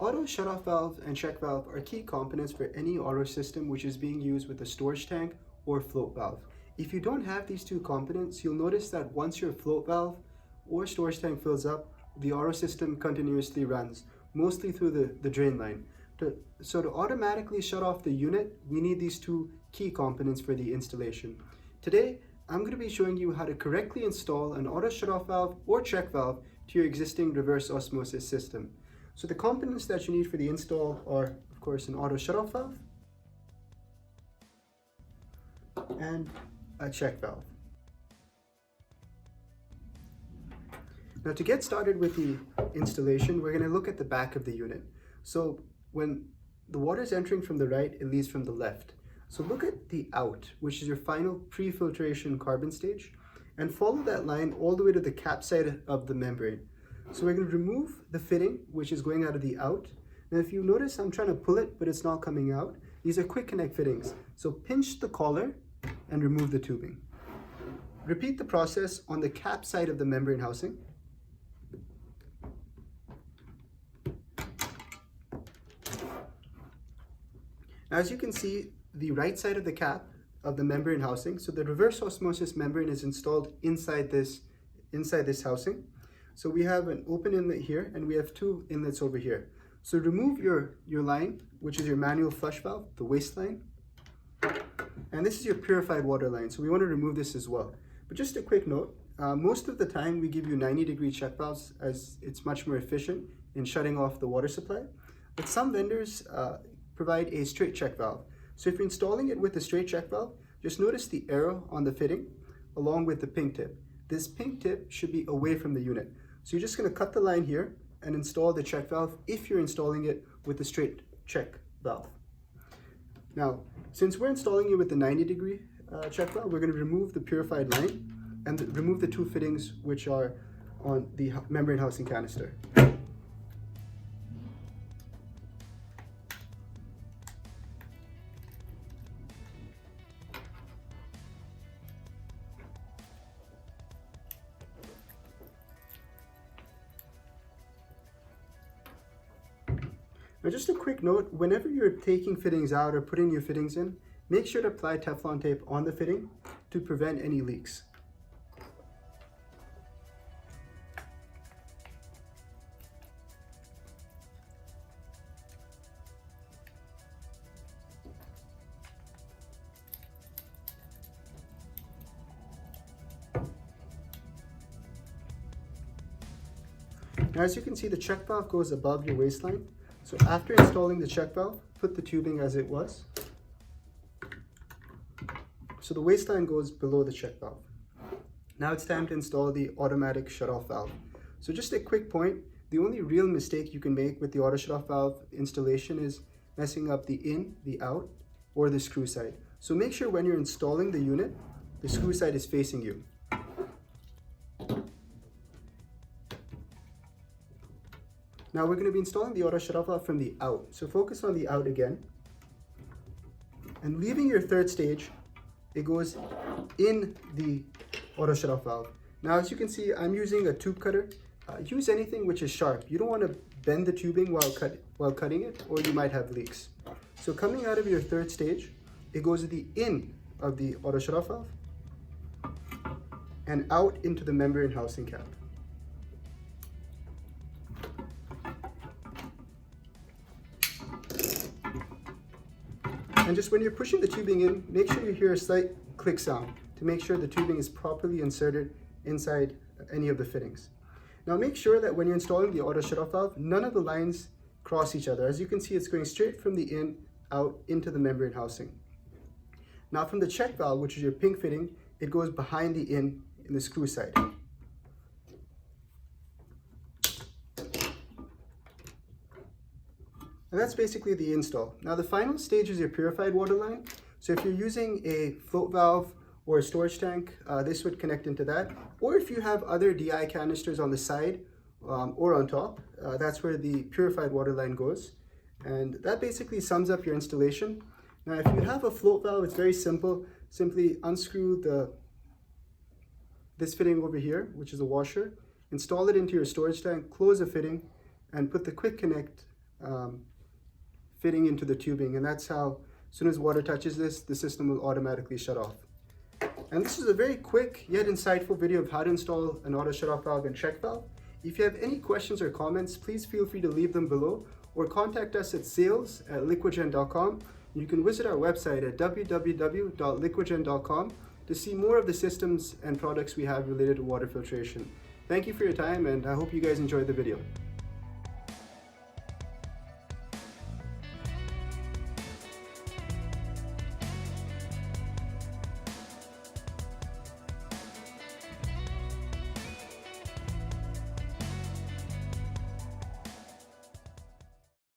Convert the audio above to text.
Auto shutoff valve and check valve are key components for any auto system which is being used with a storage tank or float valve. If you don't have these two components, you'll notice that once your float valve or storage tank fills up, the auto system continuously runs, mostly through the drain line. So to automatically shut off the unit, we need these two key components for the installation. Today, I'm going to be showing you how to correctly install an auto shutoff valve or check valve to your existing reverse osmosis system. So the components that you need for the install are, of course, an auto shutoff valve and a check valve. Now to get started with the installation, we're going to look at the back of the unit. So when the water is entering from the right, it leaves from the left. So look at the out, which is your final pre-filtration carbon stage, and follow that line all the way to the cap side of the membrane. So we're going to remove the fitting, which is going out of the out. Now if you notice, I'm trying to pull it, but it's not coming out. These are quick connect fittings. So pinch the collar and remove the tubing. Repeat the process on the cap side of the membrane housing. Now, as you can see, the right side of the cap of the membrane housing, so the reverse osmosis membrane is installed inside this housing. So we have an open inlet here and we have two inlets over here. So remove your line, which is your manual flush valve, the waste line. And this is your purified water line. So we want to remove this as well. But just a quick note, most of the time we give you 90-degree check valves as it's much more efficient in shutting off the water supply. But some vendors provide a straight check valve. So if you're installing it with a straight check valve, just notice the arrow on the fitting along with the pink tip. This pink tip should be away from the unit. So you're just going to cut the line here and install the check valve if you're installing it with the straight check valve. Now, since we're installing it with the 90-degree check valve, we're going to remove the purified line and remove the two fittings which are on the membrane housing canister. Now just a quick note, whenever you're taking fittings out or putting new fittings in, make sure to apply Teflon tape on the fitting to prevent any leaks. Now as you can see, the check valve goes above your waistline. So after installing the check valve, put the tubing as it was. So the waistline goes below the check valve. Now it's time to install the automatic shutoff valve. So just a quick point, the only real mistake you can make with the auto shutoff valve installation is messing up the in, the out, or the screw side. So make sure when you're installing the unit, the screw side is facing you. Now we're going to be installing the auto shutoff valve from the out. So focus on the out again. And leaving your third stage, it goes in the auto shutoff valve. Now as you can see, I'm using a tube cutter. Use anything which is sharp. You don't want to bend the tubing while cutting it, or you might have leaks. So coming out of your third stage, it goes at the in of the auto shutoff valve and out into the membrane housing cap. And just when you're pushing the tubing in, make sure you hear a slight click sound to make sure the tubing is properly inserted inside any of the fittings. Now make sure that when you're installing the auto shutoff valve, none of the lines cross each other. As you can see, it's going straight from the in out into the membrane housing. Now from the check valve, which is your pink fitting, it goes behind the in the screw side. And that's basically the install. Now the final stage is your purified water line. So if you're using a float valve or a storage tank, this would connect into that. Or if you have other DI canisters on the side or on top, that's where the purified water line goes. And that basically sums up your installation. Now if you have a float valve, it's very simple. Simply unscrew this fitting over here, which is a washer, install it into your storage tank, close the fitting, and put the quick connect fitting into the tubing, and that's how, as soon as water touches this, the system will automatically shut off. And this is a very quick yet insightful video of how to install an auto shutoff valve and check valve. If you have any questions or comments, please feel free to leave them below or contact us at sales@liquidgen.com. You can visit our website at www.liquidgen.com to see more of the systems and products we have related to water filtration. Thank you for your time, and I hope you guys enjoyed the video.